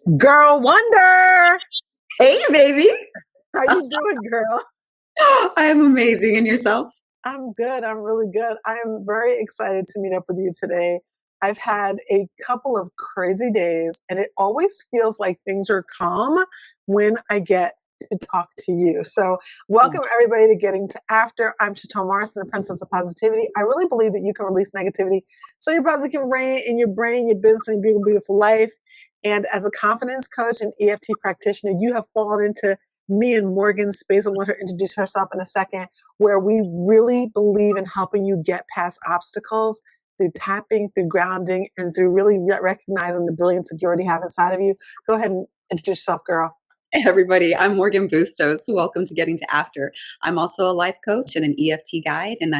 Girl Wonder. Hey, baby. How you doing, girl? I am amazing. And yourself? I'm good. I'm really good. I am very excited to meet up with you today. I've had a couple of crazy days, and it always feels like things are calm when I get to talk to you. So, welcome everybody to Getting to After. I'm Chatone Morganne, the Princess of Positivity. I really believe that you can release negativity so your positive can reign in your brain, your business, and your beautiful life. And as a confidence coach and EFT practitioner, you have fallen into me and Morgan's space. I want her to introduce herself in a second, where we really believe in helping you get past obstacles through tapping, through grounding, and through really recognizing the brilliance that you already have inside of you. Go ahead and introduce yourself, girl. Hey, everybody. I'm Morganne Bustos. Welcome to Getting to After. I'm also a life coach and an EFT guide, and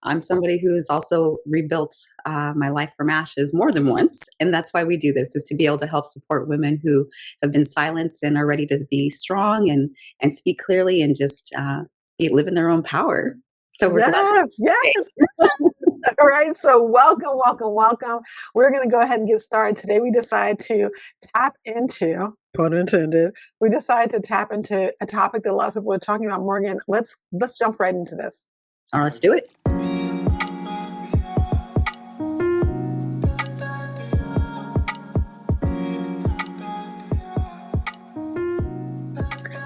I'm somebody who has also rebuilt my life from ashes more than once. And that's why we do this, is to be able to help support women who have been silenced and are ready to be strong and speak clearly and just live in their own power. So we're glad. Yes. All right. So welcome. We're going to go ahead and get started. Today we decide to tap into, pun intended, we decided to tap into a topic that a lot of people are talking about. Morganne, let's jump right into this. All right, let's do it.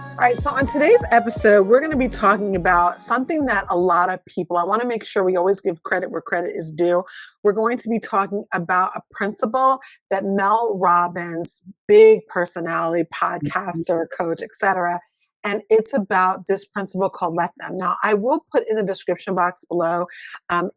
All right, so on today's episode, we're going to be talking about something that a lot of people, I want to make sure we always give credit where credit is due. We're going to be talking about a principle that Mel Robbins, big personality, podcaster, coach, etc., and it's about this principle called Let Them. Now, I will put in the description box below,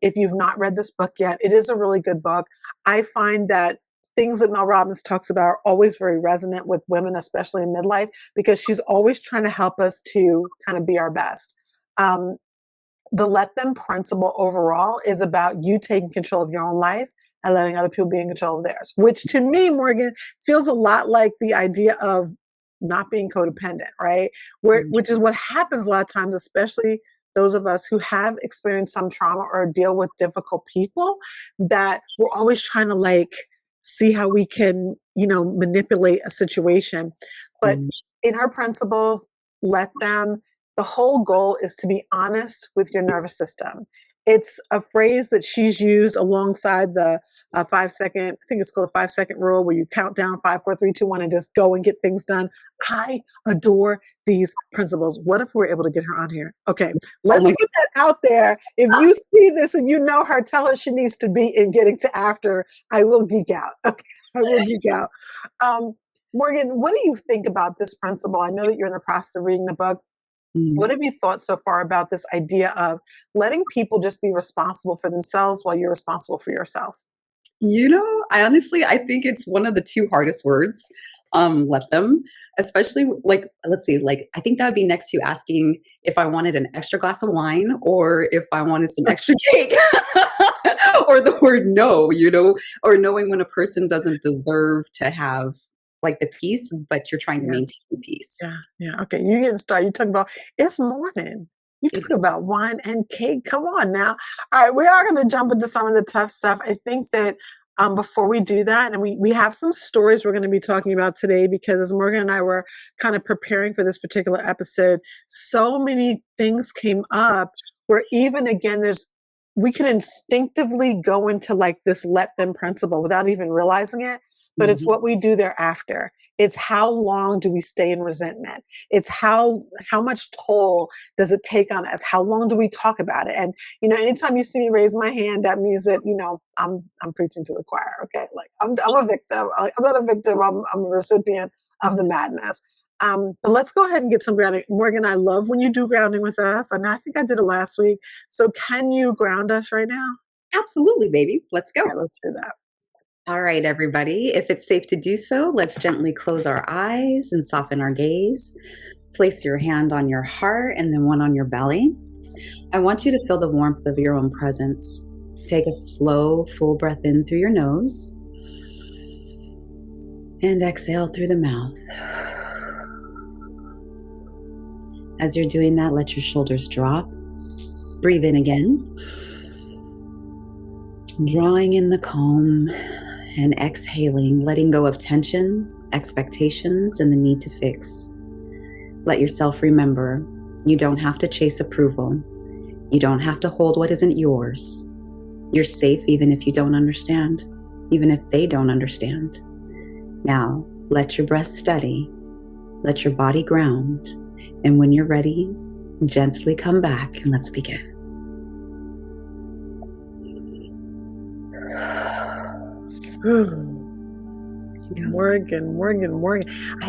if you've not read this book yet, it is a really good book. I find that things that Mel Robbins talks about are always very resonant with women, especially in midlife, because she's always trying to help us to kind of be our best. The Let Them principle overall is about you taking control of your own life and letting other people be in control of theirs, which to me, Morganne, feels a lot like the idea of not being codependent, right? Which is what happens a lot of times, especially those of us who have experienced some trauma or deal with difficult people, that we're always trying to see how we can, manipulate a situation. But in her principles, Let Them, the whole goal is to be honest with your nervous system. It's a phrase that she's used alongside the 5-second, I think it's called the 5-second rule, where you count down 5, 4, 3, 2, 1, and just go and get things done. I adore these principles. What if we're able to get her on here? Okay, let's put that out there. If you see this and you know her, tell her she needs to be in Getting to After. I will geek out. Okay, I will geek out. Morganne, what do you think about this principle? I know that you're in the process of reading the book. What have you thought so far about this idea of letting people just be responsible for themselves while you're responsible for yourself? I think it's one of the two hardest words. Let them, especially let's see, I think that would be next to asking if I wanted an extra glass of wine or if I wanted some extra cake or the word no, or knowing when a person doesn't deserve to have the peace, but you're trying to maintain peace. Yeah. Okay. You're getting started. You're talking about it's morning. You talk about wine and cake. Come on now. All right. We are going to jump into some of the tough stuff. I think that before we do that, and we have some stories we're going to be talking about today, because as Morganne and I were kind of preparing for this particular episode, so many things came up where even again, we can instinctively go into this Let Them principle without even realizing it. But it's what we do thereafter. It's how long do we stay in resentment? It's how much toll does it take on us? How long do we talk about it? And anytime you see me raise my hand, that means that I'm preaching to the choir. Okay, I'm a victim. I'm not a victim. I'm a recipient of the madness. But let's go ahead and get some grounding. Morganne, I love when you do grounding with us. And I think I did it last week. So can you ground us right now? Absolutely, baby. Let's go. Okay, let's do that. All right, everybody. If it's safe to do so, let's gently close our eyes and soften our gaze. Place your hand on your heart and then one on your belly. I want you to feel the warmth of your own presence. Take a slow, full breath in through your nose and exhale through the mouth. As you're doing that, let your shoulders drop. Breathe in again. Drawing in the calm and exhaling, letting go of tension expectations, and the need to fix. Let yourself remember, you don't have to chase approval. You don't have to hold what isn't yours. You're safe even if you don't understand, even if they don't understand. Now, let your breath steady, let your body ground, and when you're ready, gently come back and let's begin. Morganne.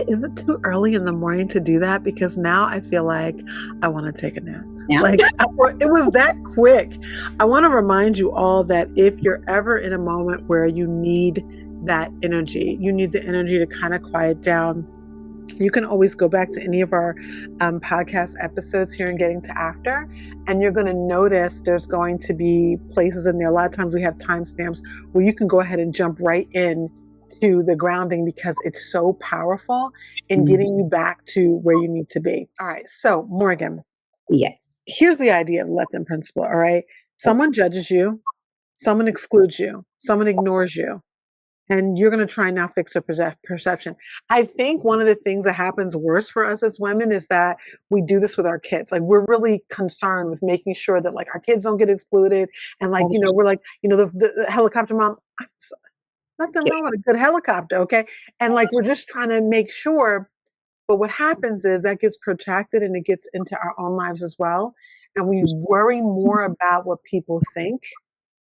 Is it too early in the morning to do that? Because now I feel like I want to take a nap. Yeah. Like it was that quick. I want to remind you all that if you're ever in a moment where you need that energy, you need the energy to kind of quiet down, you can always go back to any of our podcast episodes here in Getting to After, and you're going to notice there's going to be places in there. A lot of times we have timestamps where you can go ahead and jump right in to the grounding because it's so powerful in getting you back to where you need to be. All right. So Morganne. Yes. Here's the idea of let them principle. All right. Someone judges you, someone excludes you, someone ignores you, and you're going to try and now fix their perception. I think one of the things that happens worse for us as women is that we do this with our kids. Like we're really concerned with making sure that like our kids don't get excluded. And like, we're like, the helicopter mom, nothing wrong with a good helicopter. Okay. And like, we're just trying to make sure. But what happens is that gets protracted and it gets into our own lives as well. And we worry more about what people think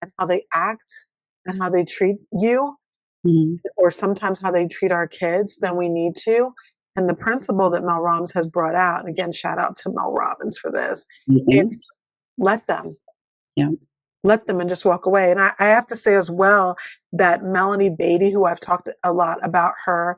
and how they act and how they treat you, or sometimes how they treat our kids than we need to. And the principle that Mel Robbins has brought out, and again, shout out to Mel Robbins for this, it's let them. Yeah. Let them and just walk away. And I have to say as well that Melanie Beatty, who I've talked a lot about her,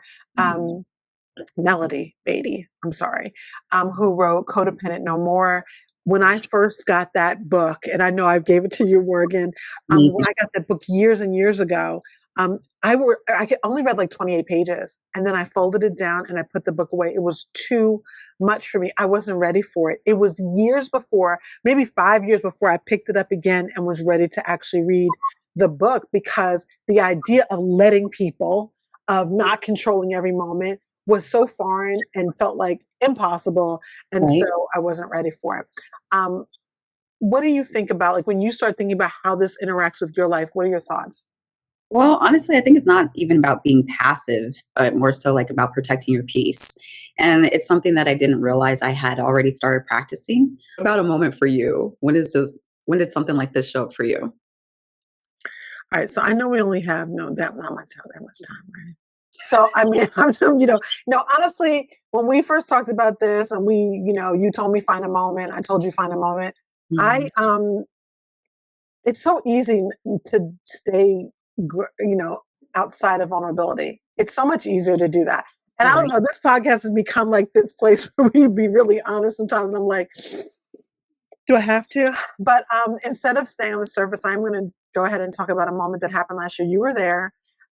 Melody Beatty, I'm sorry, who wrote Codependent No More. When I first got that book, and I know I gave it to you, Morganne, when I got that book years and years ago, I only read like 28 pages, and then I folded it down and I put the book away. It was too much for me. I wasn't ready for it. It was years before, maybe 5 years before I picked it up again and was ready to actually read the book, because the idea of letting people, of not controlling every moment, was so foreign and felt like impossible. And so I wasn't ready for it. What do you think about, like, when you start thinking about how this interacts with your life, what are your thoughts? Well, honestly, I think it's not even about being passive, but more so like about protecting your peace. And it's something that I didn't realize I had already started practicing. About a moment for you. When did something like this show up for you? All right. So I know we only have not much time, right? So, I mean, honestly, when we first talked about this and you told me find a moment, I told you find a moment. It's so easy to stay, outside of vulnerability. It's so much easier to do that. And I don't know, this podcast has become like this place where we be really honest sometimes. And I'm like, do I have to? But instead of staying on the surface, I'm going to go ahead and talk about a moment that happened last year. You were there.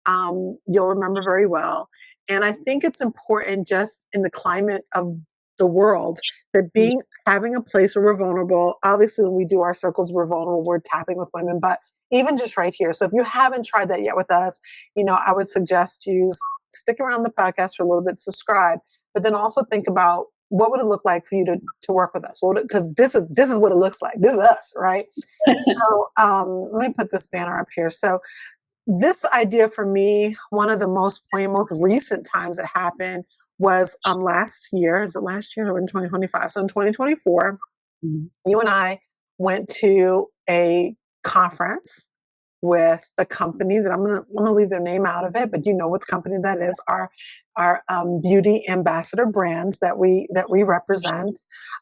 You'll remember very well. And I think it's important, just in the climate of the world, that having a place where we're vulnerable. Obviously, when we do our circles, we're vulnerable, we're tapping with women, but even just right here. So if you haven't tried that yet with us, I would suggest you stick around the podcast for a little bit, subscribe, but then also think about what would it look like for you to work with us? Because this is what it looks like. This is us, right? So let me put this banner up here. So this idea for me, one of the most recent times it happened was last year. Is it last year or in 2025? So in 2024, you and I went to a conference with a company that I'm gonna leave their name out of it, but you know what company that is. Our beauty ambassador brands that we represent.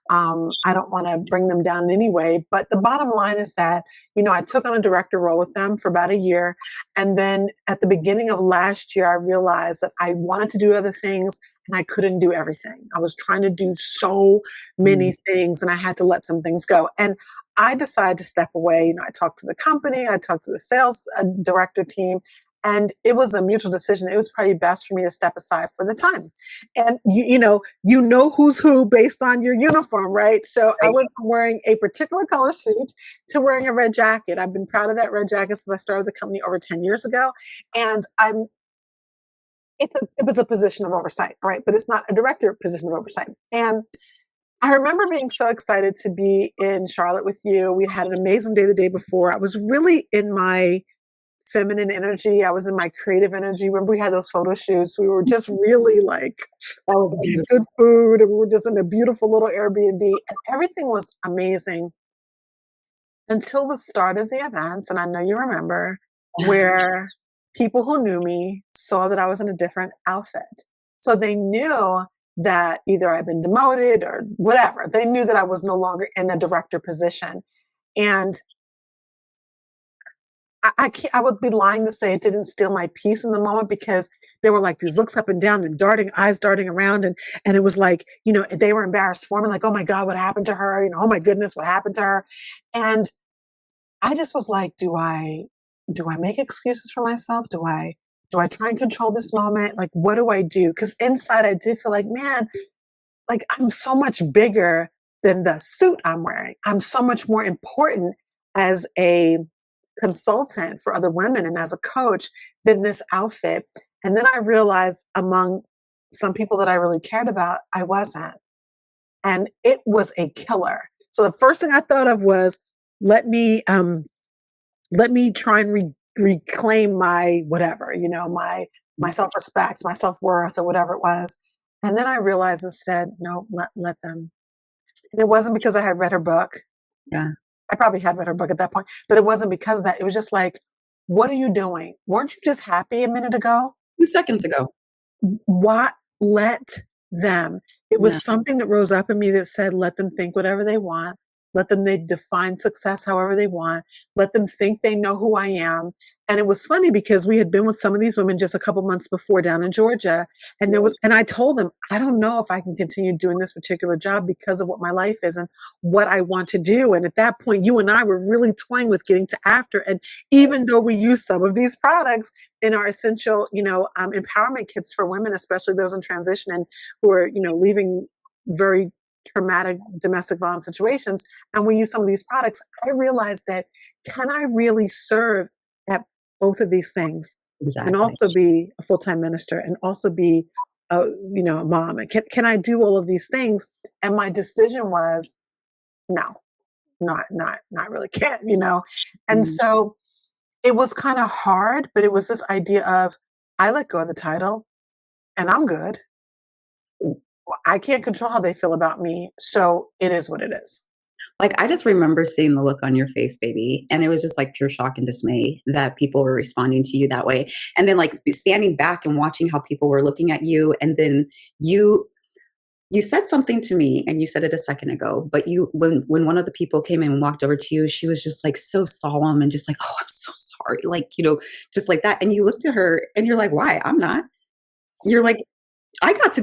I don't want to bring them down in any way, but the bottom line is that I took on a director role with them for about a year, and then at the beginning of last year, I realized that I wanted to do other things and I couldn't do everything. I was trying to do so many things, and I had to let some things go. And I decided to step away. I talked to the company, I talked to the sales director team, and it was a mutual decision. It was probably best for me to step aside for the time. And you know who's who based on your uniform, right? So I went from wearing a particular color suit to wearing a red jacket. I've been proud of that red jacket since I started the company over 10 years ago. And I'm it was a position of oversight, right? But it's not a director position of oversight. And I remember being so excited to be in Charlotte with you. We had an amazing day the day before. I was really in my feminine energy. I was in my creative energy. Remember, we had those photo shoots. We were just really like, That was we had beautiful. good food, and we were just in a beautiful little Airbnb, and everything was amazing until the start of the events. And I know you remember, where people who knew me saw that I was in a different outfit. So they knew that either I'd been demoted or whatever. They knew that I was no longer in the director position. And I would be lying to say it didn't steal my peace in the moment, because there were like these looks up and down and eyes darting around. And it was like, they were embarrassed for me, like, oh my God, what happened to her? Oh my goodness, what happened to her? And I just was like, do I make excuses for myself? Do I try and control this moment? Like, what do I do? Because inside I did feel like, man, like I'm so much bigger than the suit I'm wearing. I'm so much more important as a consultant for other women and as a coach than this outfit. And then I realized, among some people that I really cared about, I wasn't. And it was a killer. So the first thing I thought of was, let me try and reclaim my whatever, my self-respect, my self-worth, or whatever it was. And then I realized instead, no, let them. And it wasn't because I had read her book. Yeah. I probably had read her book at that point, but it wasn't because of that. It was just like, what are you doing? Weren't you just happy a minute ago? 2 seconds ago. What? Let them. It Yeah. was something that rose up in me that said, let them think whatever they want. Let them, they define success however they want. Let them think they know who I am. And it was funny because we had been with some of these women just a couple months before down in Georgia. And I told them, I don't know if I can continue doing this particular job because of what my life is and what I want to do. And at that point, you and I were really toying with getting to after. And even though we use some of these products in our essential, empowerment kits for women, especially those in transition and who are, leaving very traumatic domestic violence situations, and we use some of these products, I realized that, can I really serve at both of these things and Exactly. also be a full-time minister and also be a mom? And can I do all of these things? And my decision was no, not really can't. And Mhm. so it was kind of hard, but it was this idea of, I let go of the title and I'm good. I can't control how they feel about me. So it is what it is. Like, I just remember seeing the look on your face, baby, and it was just like pure shock and dismay that people were responding to you that way. And then like standing back and watching how people were looking at you, and then you you said something to me, and you said it a second ago, but you when one of the people came in and walked over to you, she was just like so solemn and just like, "Oh, I'm so sorry." Like, just like that. And you looked at her and you're like, "Why? I'm not." You're like, I got to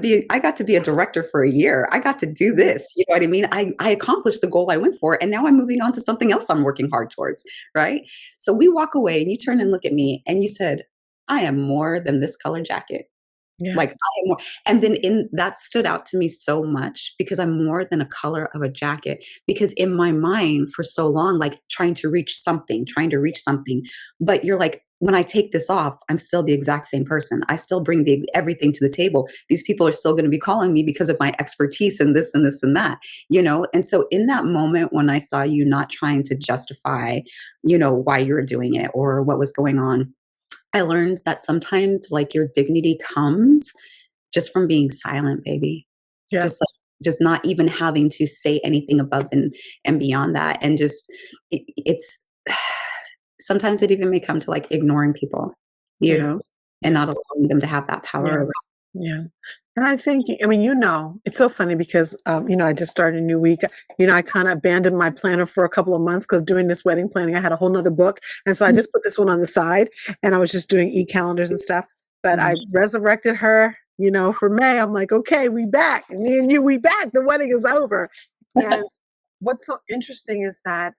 be a director for a year. I got to do this. You know what I mean? I accomplished the goal I went for, and now I'm moving on to something else I'm working hard towards, right? So we walk away and you turn and look at me and you said, "I am more than this color jacket." Yeah. Like, I am more, and then in that stood out to me so much because I'm more than a color of a jacket, because in my mind for so long, like trying to reach something, but you're like, when I take this off, I'm still the exact same person. I still bring everything to the table. These people are still going to be calling me because of my expertise in this and this and that, And so in that moment when I saw you not trying to justify, why you were doing it or what was going on, I learned that sometimes like your dignity comes just from being silent, baby. Yeah. Just not even having to say anything above and beyond that. And just it's sometimes it even may come to like ignoring people, you Yeah. know, and Yeah. not allowing them to have that Yeah. power. Yeah. And I think, it's so funny because, I just started a new week. I kind of abandoned my planner for a couple of months because doing this wedding planning, I had a whole nother book. And so I just put this one on the side and I was just doing e-calendars and stuff. But I resurrected her, for May. I'm like, okay, we back. Me and you, we back. The wedding is over. And what's so interesting is that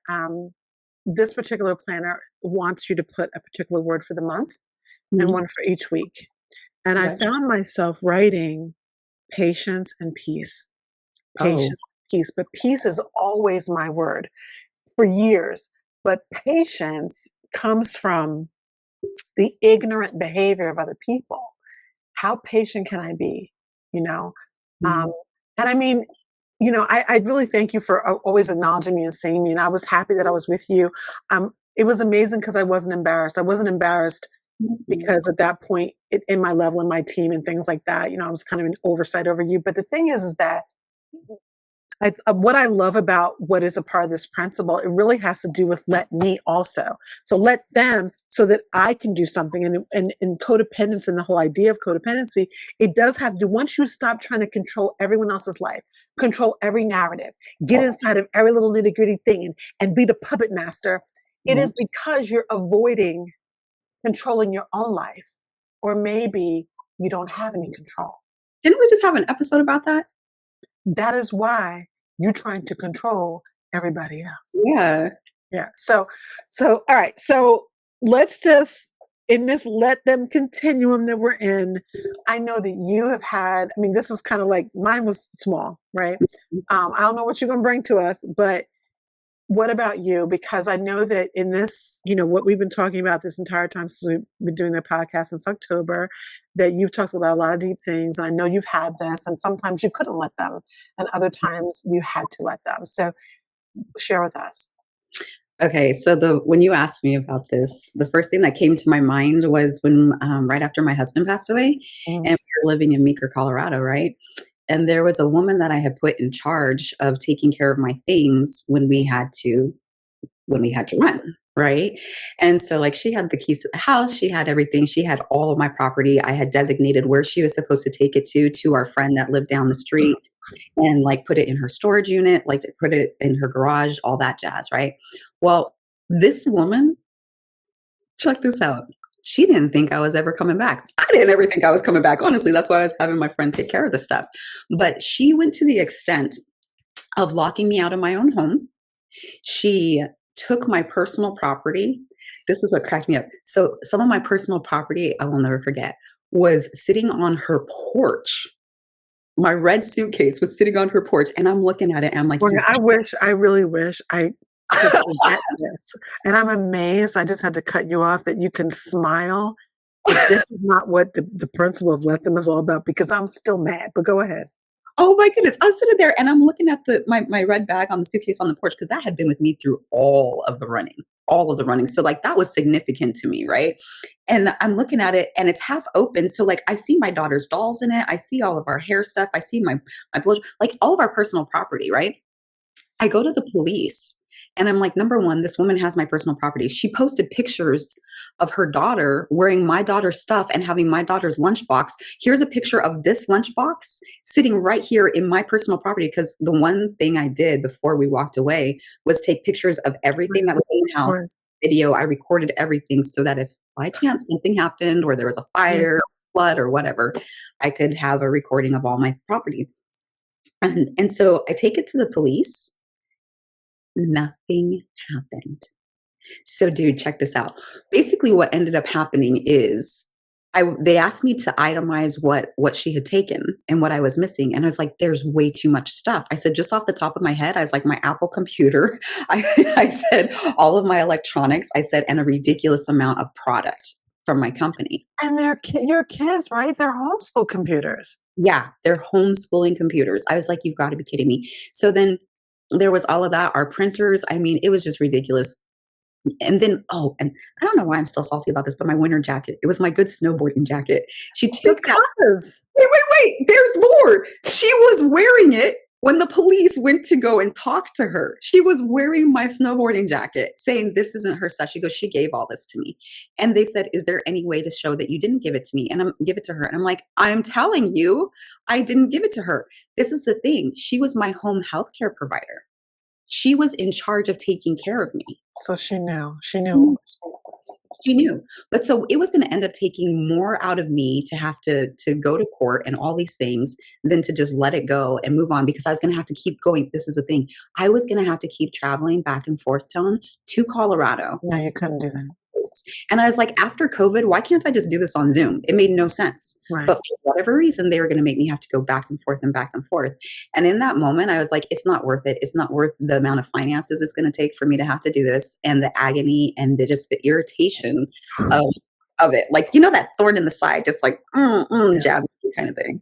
this particular planner wants you to put a particular word for the month and Mhm. one for each week. And I Okay. found myself writing patience and peace, Oh, patience, peace. But peace is always my word for years. But patience comes from the ignorant behavior of other people. How patient can I be? You know, Mhm. and I mean, I really thank you for always acknowledging me and seeing me. And I was happy that I was with you. It was amazing because I wasn't embarrassed. I wasn't embarrassed Mhm. because at that point in my level in my team and things like that, I was kind of an oversight over you. But the thing is that what I love about what is a part of this principle, it really has to do with let me also. So let them so that I can do something. And codependence and the whole idea of codependency, it does have to, once you stop trying to control everyone else's life, control every narrative, get inside of every little nitty gritty thing and be the puppet master, it Mhm. is because you're avoiding controlling your own life. Or maybe you don't have any control. Didn't we just have an episode about that? That is why you're trying to control everybody else. Yeah. Yeah. So all right. So let's just in this let them continuum that we're in. I know that you have had. I mean, this is kind of like mine was small, right? I don't know what you're going to bring to us, but what about you? Because I know that in this, what we've been talking about this entire time since we've been doing the podcast since October, that you've talked about a lot of deep things. And I know you've had this, and sometimes you couldn't let them, and other times you had to let them. So share with us. Okay, so the when you asked me about this, the first thing that came to my mind was when right after my husband passed away, Mm. and we were living in Meeker, Colorado, right? And there was a woman that I had put in charge of taking care of my things when we had to run, right? And so like she had the keys to the house, she had everything, she had all of my property. I had designated where she was supposed to take it to our friend that lived down the street and like put it in her storage unit, like put it in her garage, all that jazz, right? Well, this woman, check this out. She didn't think I was ever coming back. I didn't ever think I was coming back. Honestly, that's why I was having my friend take care of the stuff. But she went to the extent of locking me out of my own home. She took my personal property. This is what cracked me up. So, some of my personal property, I will never forget, was sitting on her porch. My red suitcase was sitting on her porch, and I'm looking at it, and I'm like, Well, "You." I really wish I could forget this. And I'm amazed. I just had to cut you off that you can smile. But this is not what the principle of let them is all about because I'm still mad. But go ahead. Oh my goodness. I was sitting there and I'm looking at my red bag on the suitcase on the porch because that had been with me through all of the running, all of the running. So like that was significant to me, right? And I'm looking at it and it's half open. So like I see my daughter's dolls in it. I see all of our hair stuff. I see my blow, like all of our personal property, right? I go to the police and I'm like, number one, this woman has my personal property. She posted pictures of her daughter wearing my daughter's stuff and having my daughter's lunchbox. Here's a picture of this lunchbox sitting right here in my personal property. Because the one thing I did before we walked away was take pictures of everything that was in the Of house, course. video. I recorded everything so that if by chance something happened or there was a Yeah. fire, flood, or whatever, I could have a recording of all my property. And so I take it to the police. Nothing happened. So, dude, check this out. Basically, what ended up happening is they asked me to itemize what she had taken and what I was missing, and I was like, "There's way too much stuff." I said, just off the top of my head, I was like, my Apple computer. I said all of my electronics. I said, and a ridiculous amount of product from my company. And they're your kids, right? They're homeschool computers. Yeah, they're homeschooling computers. I was like, you've got to be kidding me. So then there was all of that. Our printers. I mean, it was just ridiculous. And then, oh, and I don't know why I'm still salty about this, but my winter jacket, it was my good snowboarding jacket. She took that. Because Wait, there's more. She was wearing it when the police went to go and talk to her. She was wearing my snowboarding jacket, saying this isn't her stuff. She goes, she gave all this to me. And they said, is there any way to show that you didn't give it to me? And give it to her. And I'm like, I'm telling you, I didn't give it to her. This is the thing. She was my home healthcare provider. She was in charge of taking care of me. so she knew. She knew. She knew. But so it was going to end up taking more out of me to have to go to court and all these things than to just let it go and move on because I was going to have to keep going. This is the thing. I was going to have to keep traveling back and forth, Tone, to Colorado. No, you couldn't do that. And I was like, after COVID, why can't I just do this on Zoom? It made no sense. Right. But for whatever reason, they were going to make me have to go back and forth and back and forth. And in that moment, I was like, it's not worth it. It's not worth the amount of finances it's going to take for me to have to do this and the agony and just the irritation of of it. Like, that thorn in the side, just like, Yeah. jab kind of thing.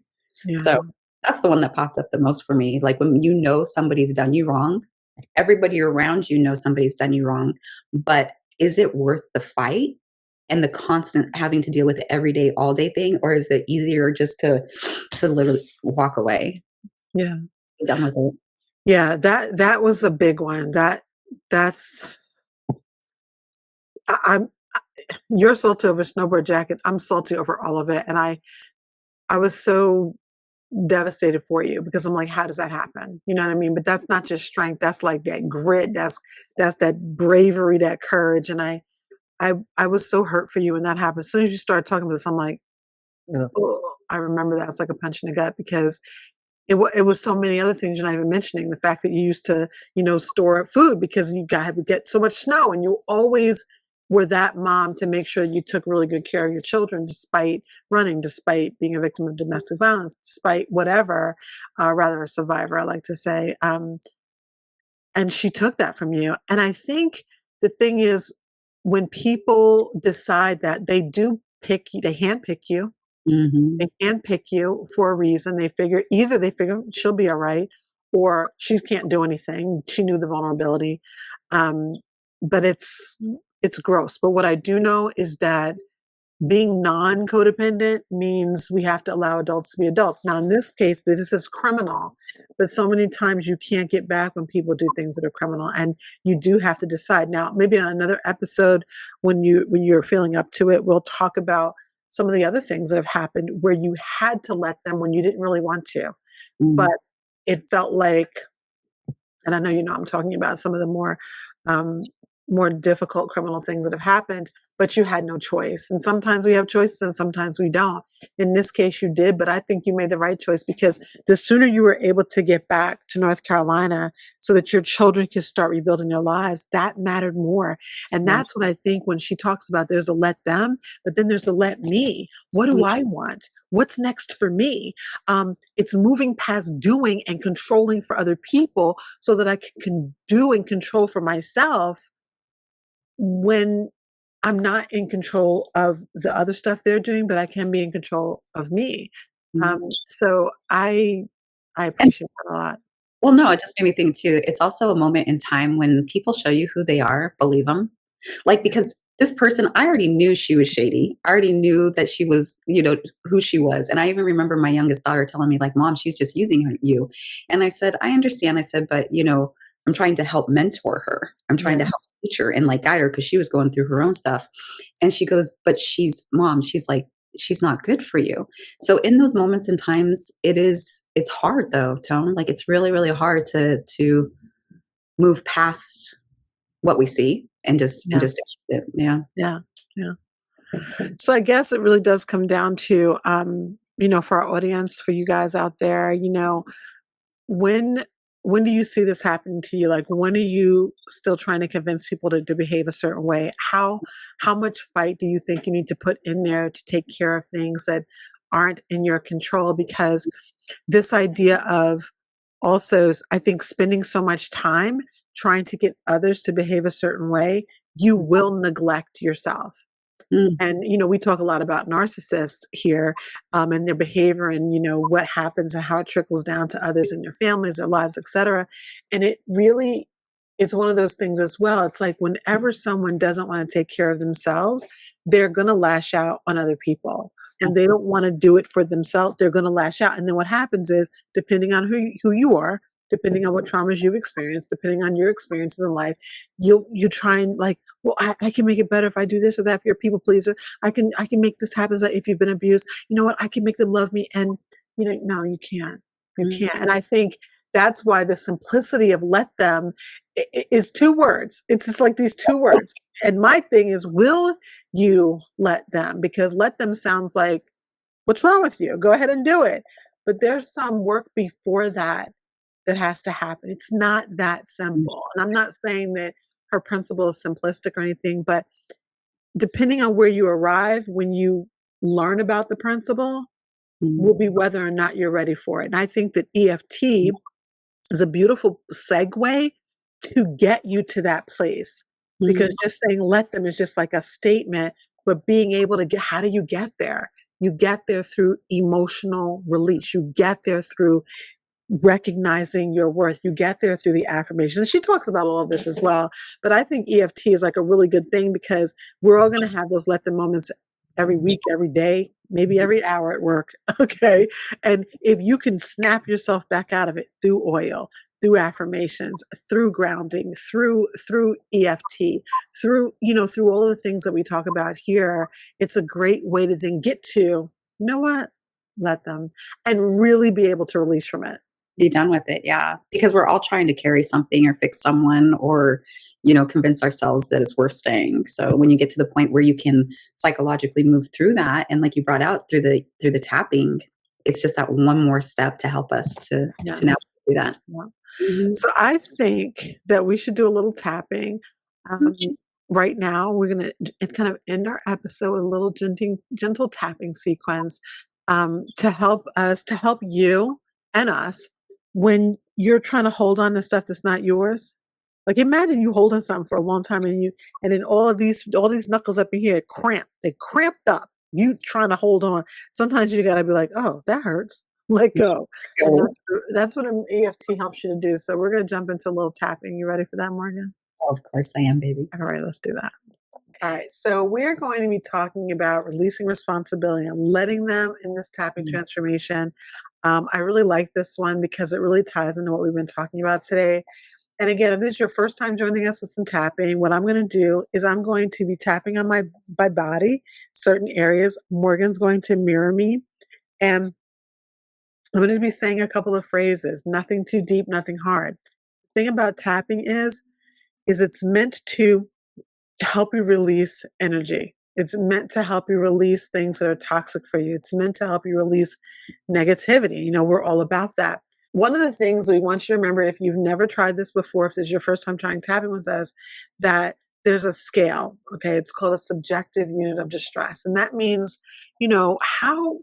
So Yeah. that's the one that popped up the most for me. Like when somebody's done you wrong, everybody around somebody's done you wrong, but is it worth the fight and the constant having to deal with it every day, all day thing? Or is it easier just to literally walk away? Yeah. Be done with it. Yeah. That was a big one. That's, I'm, you're salty over snowboard jacket. I'm salty over all of it. And I was so devastated for you because I'm like, how does that happen? You know what I mean? But that's not just strength. That's like that grit. That's that bravery, that courage. And I was so hurt for you when that happened. As soon as you started talking about this, I'm like, oh, I remember that. It's like a punch in the gut because it was so many other things you're not even mentioning. The fact that you used to, store up food because would get so much snow, and you always were that mom to make sure you took really good care of your children, despite running, despite being a victim of domestic violence, despite whatever, rather a survivor, I like to say. And she took that from you. And I think the thing is, when people decide that they do pick you, they handpick you, Mm-hmm. they handpick you for a reason. Either they figure she'll be all right, or she can't do anything. She knew the vulnerability. Um, but it's gross. But what I do know is that being non-codependent means we have to allow adults to be adults. Now, in this case, this is criminal, but so many times you can't get back when people do things that are criminal, and you do have to decide. Now, maybe on another episode, when you're feeling up to it, we'll talk about some of the other things that have happened where you had to let them when you didn't really want to, but Mm-hmm. it felt like, and I know I'm talking about some of the um, more difficult criminal things that have happened, but you had no choice. And sometimes we have choices and sometimes we don't. In this case, you did, but I think you made the right choice because the sooner you were able to get back to North Carolina so that your children could start rebuilding their lives, that mattered more. And Yeah. that's what I think when she talks about there's a let them, but then there's a let me. What do I want? What's next for me? It's moving past doing and controlling for other people so that I can do and control for myself when I'm not in control of the other stuff they're doing, but I can be in control of me. Mhm. So I And appreciate that a lot. well, no, it just made me think too. It's also a moment in time when people show you who they are, believe them. Like, Yeah. because this person, I already knew she was shady. I already knew that she was, who she was. And I even remember my youngest daughter telling me, like, Mom, she's just using you. And I said, I understand. I said, but, I'm trying to help mentor her. I'm trying to Yeah. help teach her and like guide her because she was going through her own stuff. And she goes, but Mom, she's like, she's not good for you. So in those moments and times, it's hard though, Tone. Like it's really, really hard to move past what we see and Yeah. just accept it. Yeah. Yeah. Yeah. So I guess it really does come down to, for our audience, for you guys out there, when when do you see this happening to you? Like, when are you still trying to convince people to behave a certain way? How much fight do you think you need to put in there to take care of things that aren't in your control? Because this idea of also, I think, spending so much time trying to get others to behave a certain way, you will neglect yourself. Mm, And, we talk a lot about narcissists here, and their behavior and, what happens and how it trickles down to others in their families, their lives, et cetera. And it really is one of those things as well. It's like whenever someone doesn't want to take care of themselves, they're going to lash out on other people. When they yes. don't want to do it for themselves, they're going to lash out. And then what happens is, depending on who you are, depending on what traumas you've experienced, depending on your experiences in life, you try and like, well, I can make it better if I do this or that. If you're a people pleaser, I can make this happen. So if you've been abused, you know what? I can make them love me. And no, you can't. You Mm, can't. And I think that's why the simplicity of let them is two words. It's just like these two words. And my thing is, will you let them? Because let them sounds like, what's wrong with you? Go ahead and do it. But there's some work before that has to happen. It's not that mm, simple. And I'm not saying that her principle is simplistic or anything, but depending on where you arrive when you learn about the principle mm, will be whether or not you're ready for it. And I think that EFT is a beautiful segue to get you to that place. Because mm, just saying let them is just like a statement, but being able to get, how do you get there? You get there through emotional release. You get there through recognizing your worth. You get there through the affirmations. And she talks about all of this as well. But I think EFT is like a really good thing because we're all going to have those let them moments every week, every day, maybe every hour at work. Okay. And if you can snap yourself back out of it through oil, through affirmations, through grounding, through EFT, through all of the things that we talk about here, it's a great way to then get to, you know what? Let them, and really be able to release from it. Be done with it. Yeah. Because we're all trying to carry something or fix someone or, convince ourselves that it's worth staying. So when you get to the point where you can psychologically move through that, and like you brought out through the tapping, it's just that one more step to help us to Yes. now do that. Yeah. So I think that we should do a little tapping. Right now, we're going to kind of end our episode with a little gentle tapping sequence to help us, to help you and us when you're trying to hold on to stuff that's not yours. Like imagine you holding something for a long time and then all these knuckles up in here they cramped up. You trying to hold on. Sometimes you got to be like, oh, that hurts. Let go. And that's what an EFT helps you to do. So we're going to jump into a little tapping. You ready for that, Morgan? Of course I am, baby. All right, let's do that. All right, so we're going to be talking about releasing responsibility and letting them in this tapping transformation. I really like this one because it really ties into what we've been talking about today. And again, if this is your first time joining us with some tapping, what I'm going to do is I'm going to be tapping on my body, certain areas. Morgan's going to mirror me. And I'm going to be saying a couple of phrases, nothing too deep, nothing hard. The thing about tapping is it's meant to help you release energy. It's meant to help you release things that are toxic for you. It's meant to help you release negativity. We're all about that. One of the things we want you to remember, if you've never tried this before, if this is your first time trying tapping with us, that there's a scale. Okay. It's called a subjective unit of distress. And that means, how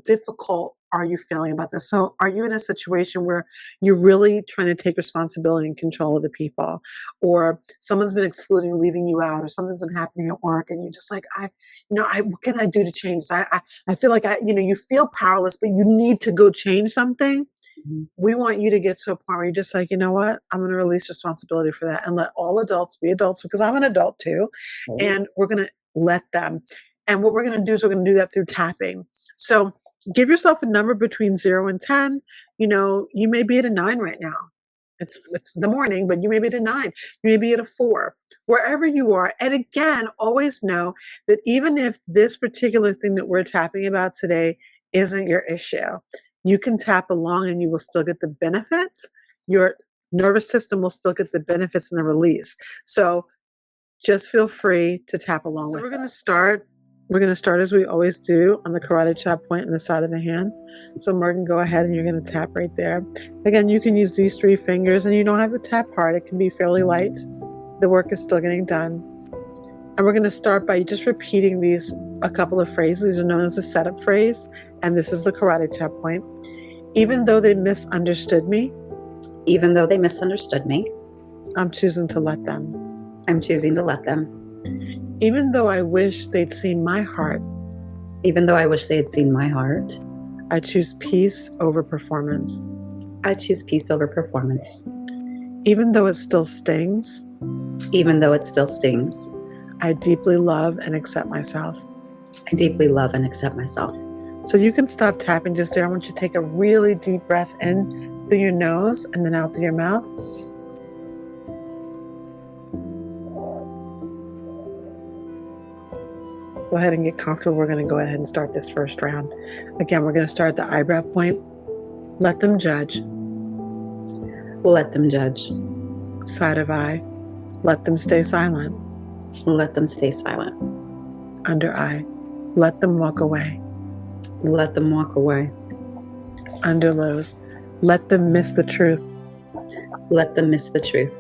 difficult are you feeling about this? So are you in a situation where you're really trying to take responsibility and control of the people, or someone's been excluding, leaving you out, or something's been happening at work and you're just like, what can I do to change this? I feel like you feel powerless, but you need to go change something. Mm-hmm. We want you to get to a point where you're just like, you know what? I'm going to release responsibility for that and let all adults be adults because I'm an adult too. Mm-hmm. And we're going to let them. And what we're going to do is we're going to do that through tapping. So give yourself a number between 0 and 10. You may be at a 9 right now. It's the morning, but you may be at a 9. You may be at a 4, wherever you are. And again, always know that even if this particular thing that we're tapping about today isn't your issue, you can tap along and you will still get the benefits. Your nervous system will still get the benefits and the release. So just feel free to tap along with us. We're going to start as we always do on the karate chop point in the side of the hand. So Morgan, go ahead and you're going to tap right there. Again, you can use these 3 fingers and you don't have to tap hard. It can be fairly light. The work is still getting done. And we're going to start by just repeating a couple of phrases. These are known as the setup phrase. And this is the karate chop point. Even though they misunderstood me. Even though they misunderstood me. I'm choosing to let them. I'm choosing to let them. Even though I wish they'd seen my heart. Even though I wish they had seen my heart. I choose peace over performance. I choose peace over performance. Even though it still stings. Even though it still stings. I deeply love and accept myself. I deeply love and accept myself. So you can stop tapping just there. I want you to take a really deep breath in through your nose and then out through your mouth. Go ahead and get comfortable. We're going to go ahead and start this first round. Again, we're going to start at the eyebrow point. Let them judge. Let them judge. Side of eye. Let them stay silent. Let them stay silent. Under eye. Let them walk away. Let them walk away. Under nose. Let them miss the truth. Let them miss the truth.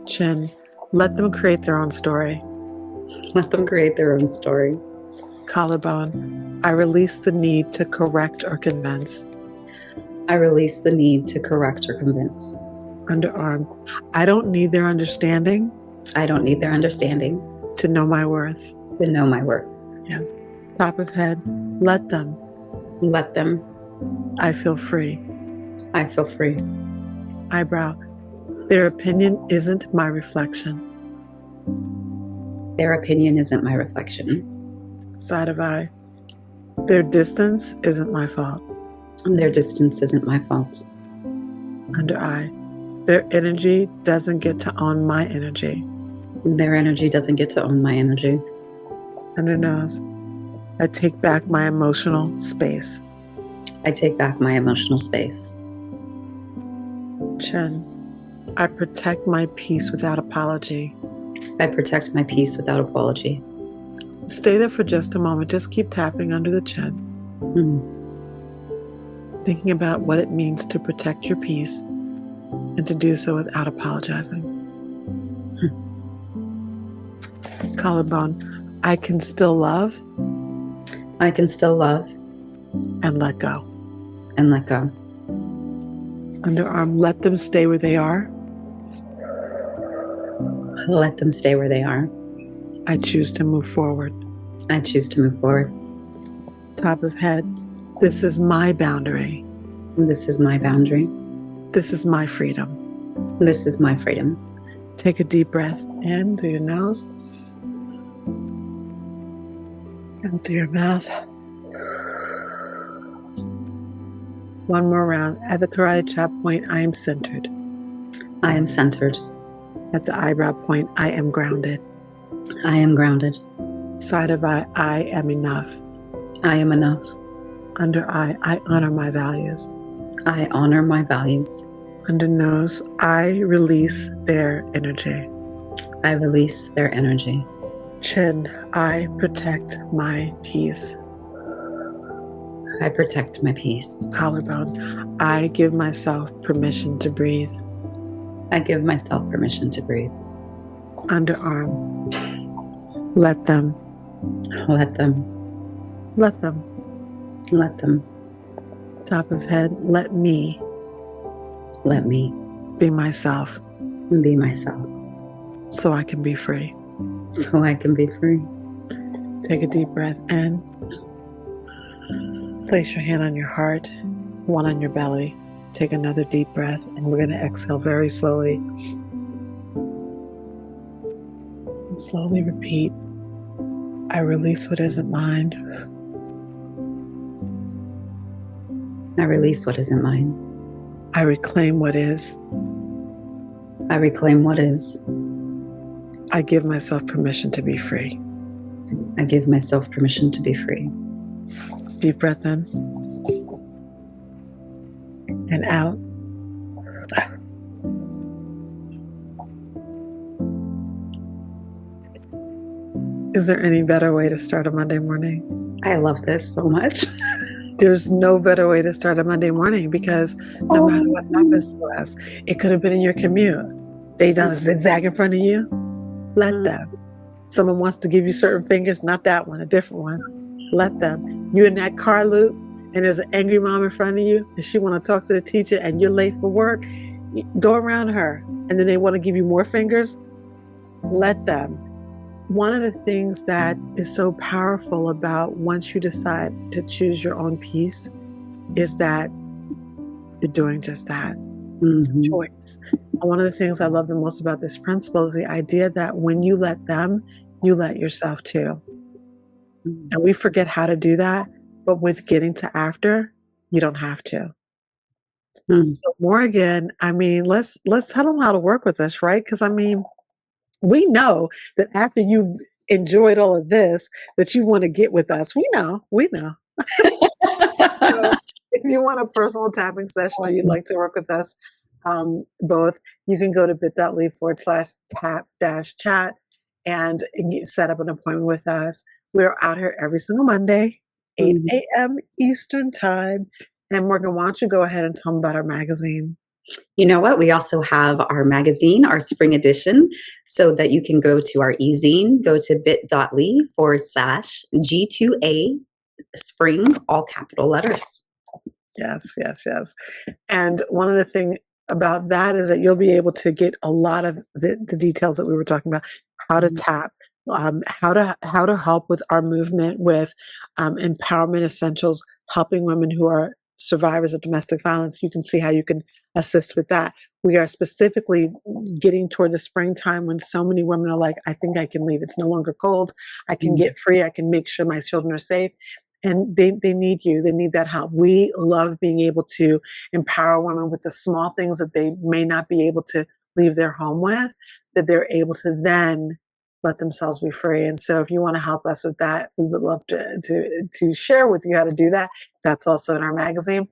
Chin. Let them create their own story. Let them create their own story. Collarbone. I release the need to correct or convince. I release the need to correct or convince. Underarm. I don't need their understanding. I don't need their understanding. To know my worth. To know my worth. Yeah. Top of head, let them. Let them. I feel free. I feel free. Eyebrow, their opinion isn't my reflection. Their opinion isn't my reflection. Side of eye, their distance isn't my fault. Their distance isn't my fault. Under eye, their energy doesn't get to own my energy. Their energy doesn't get to own my energy. Under nose, I take back my emotional space. I take back my emotional space. Chin, I protect my peace without apology. I protect my peace without apology. Stay there for just a moment. Just keep tapping under the chin. Thinking about what it means to protect your peace and to do so without apologizing. Collarbone, I can still love. I can still love. And let go. And let go. Underarm, let them stay where they are. Let them stay where they are. I choose to move forward. I choose to move forward. Top of head, this is my boundary. This is my boundary. This is my freedom. This is my freedom. Take a deep breath in through your nose and through your mouth. One more round. At the karate chop point, I am centered. I am centered. At the eyebrow point, I am grounded. I am grounded. Side of eye, I am enough. I am enough. Under eye, I honor my values. I honor my values. Under nose, I release their energy. I release their energy. Chin, I protect my peace. I protect my peace. Collarbone, I give myself permission to breathe. I give myself permission to breathe. Underarm, let them. Let them. Let them. Let them. Top of head, let me. Let me. Be myself. Be myself. So I can be free. So I can be free. Take a deep breath in. Place your hand on your heart, one on your belly. Take another deep breath, and we're going to exhale very slowly. And slowly repeat, I release what isn't mine. I release what isn't mine. I reclaim what is. I reclaim what is. I give myself permission to be free. I give myself permission to be free. Deep breath in and out. Is there any better way to start a Monday morning? I love this so much. There's no better way to start a Monday morning because no matter what happens to us, it could have been in your commute. They done a zigzag in front of you. Let them. Someone wants to give you certain fingers, not that one, a different one. Let them. You're in that car loop and there's an angry mom in front of you and she want to talk to the teacher and you're late for work. Go around her and then they want to give you more fingers. Let them. One of the things that is so powerful about once you decide to choose your own peace is that you're doing just that. It's a choice. And one of the things I love the most about this principle is the idea that when you let them, you let yourself too. And we forget how to do that, but with getting to after, you don't have to. So Morgan, I mean, let's tell them how to work with us, right? Because I mean, we know that after you've enjoyed all of this, that you want to get with us. We know. So if you want a personal tapping session or you'd like to work with us, both, you can go to bit.ly/tap-chat and set up an appointment with us. We're out here every single Monday, 8 a.m. Eastern time. And Morgan, why don't you go ahead and tell them about our magazine? You know what? We also have our magazine, our spring edition, so that you can go to our e-zine, go to bit.ly/G2A spring, all capital letters. Yes. And one of the things about that is that you'll be able to get a lot of the details that we were talking about, how to tap, how to help with our movement with empowerment essentials, helping women who are survivors of domestic violence. You can see how you can assist with that. We are specifically getting toward the springtime when so many women are like, I think I can leave. It's no longer cold. I can get free. I can make sure my children are safe. And they need you. They need that help. We love being able to empower women with the small things that they may not be able to leave their home with, that they're able to then let themselves be free. And so if you want to help us with that, we would love to share with you how to do that. That's also in our magazine.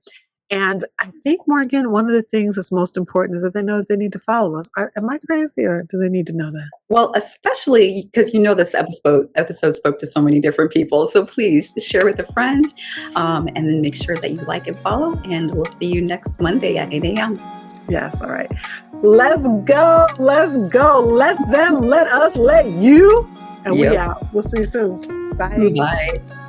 And I think, Morgan, one of the things that's most important is that they know that they need to follow us. Am I crazy, or do they need to know that? Well, especially because this episode spoke to so many different people. So please share with a friend, and then make sure that you like and follow. And we'll see you next Monday at 8 a.m. Yes, all right. Let's go. Let's go. Let them let us let you. And we out. We'll see you soon. Bye. Bye.